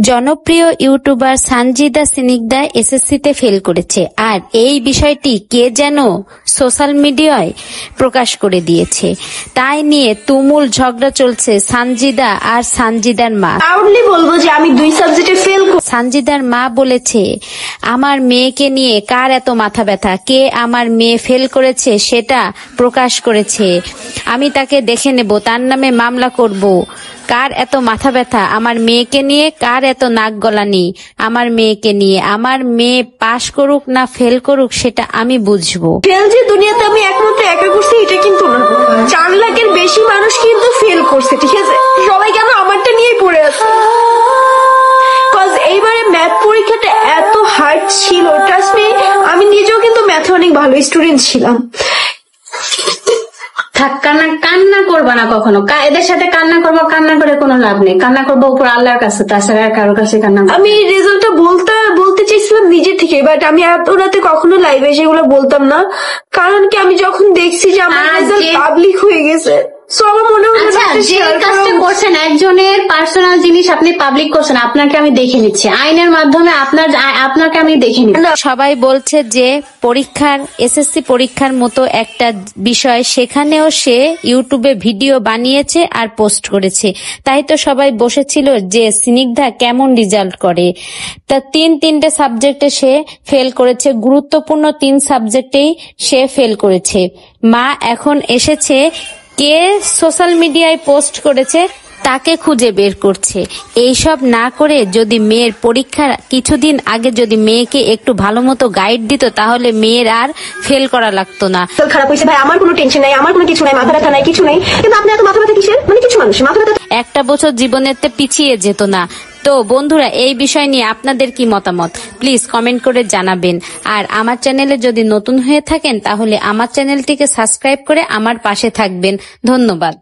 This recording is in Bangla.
জনপ্রিয় ইউটিউবার সানজিদা সিনিকদা এসএসসিতে ফেল করেছে, আর এই বিষয়টি কে যেন সোশ্যাল মিডিয়ায় প্রকাশ করে দিয়েছে। তাই নিয়ে তুমুল ঝগড়া চলছে সানজিদা আর সানজিদার মা। প্রাউডলি বলবো যে আমি 2 সাবজেক্টে ফেল। সানজিদার মা বলেছে, আমার মেয়েকে নিয়ে কার এত মাথা ব্যথা, কে আমার মেয়ে ফেল করেছে সেটা প্রকাশ করেছে, আমি তাকে দেখে নেব, তার নামে মামলা করব। কার এত মাথা ব্যথা আমার মেয়েকে নিয়ে, কার এত নাক গলানি আমার মেয়েকে নিয়ে? আমার মেয়ে পাশ করুক না ফেল করুক সেটা আমি বুঝবো। ফেল যে দুনিয়াতে আমি একমাত্র একা করছি এটা কিন্তু না, 4 লাখের বেশি মানুষ কিন্তু ফেল করছে, ঠিক আছে? সবাই কেন আমারটা নিয়েই পড়ে আছে? এইবারে ম্যাথ পরীক্ষাটা এত হার্ড ছিল, ট্রাস্ট মি, আমি নিজেও কিন্তু ম্যাথে অনেক ভালো স্টুডেন্ট ছিলাম। কান্না করবো না কখনো, এদের সাথে কান্না করবো, কান্না করে কোনো লাভ নেই। কান্না করবো উপর আল্লাহর কাছে, তাছাড়া কারোর কাছে কান্না। আমি রেজাল্টটা বলতে চাইছিলাম নিজে থেকে, বাট আমি এত রাতে কখনো লাইভে সেগুলো বলতাম না, কারণ কি আমি যখন দেখছি যে আমার রেজাল্ট পাবলিক হয়ে গেছে, সো আমার মনে হলো যে কাজটা করছেন একজনের পার্সোনাল জিনিস আপনি পাবলিক করছেন, আপনাকে আমি দেখে নিচ্ছি আইনের মাধ্যমে, আপনাকে আমি দেখে নিচ্ছি। সবাই বলছে যে পরীক্ষার এসএসসি পরীক্ষার মতো একটা বিষয়, সেখানেও সে ইউটিউবে ভিডিও বানিয়েছে আর পোস্ট করেছে। তাই তো সবাই বসেছিল যে সিনিকদা কেমন রেজাল্ট করে। তা 3 সাবজেক্টে সে ফেল করেছে, গুরুত্বপূর্ণ 3 সাবজেক্টেই সে ফেল করেছে। মা এখন এসেছে কে সোশ্যাল মিডিয়ায় পোস্ট করেছে তাকে খুঁজে বের করছে। এইসব না করে যদি মেয়ের পরীক্ষার কিছুদিন আগে যদি মেয়েকে একটু ভালো মতো গাইড দিত, তাহলে মেয়ের আর ফেল করা লাগতো না। খারাপ হয়েছে ভাই, আমার কোনো টেনশন নাই, আমার কোনো কিছু নাই, মাথা ব্যথা নাই, কিছু নাই, কিন্তু আপনি এত মাথা ব্যথা কিসের? মানে কিছু মানুষ মাথা ব্যথা একটা বছর জীবনেতে পিছিয়ে যেত না। তো বন্ধুরা, এই বিষয় নিয়ে আপনাদের কি মতামত প্লিজ কমেন্ট করে জানাবেন। আর আমার চ্যানেলে যদি নতুন হয়ে থাকেন তাহলে আমার চ্যানেলটিকে সাবস্ক্রাইব করে আমার পাশে থাকবেন। ধন্যবাদ।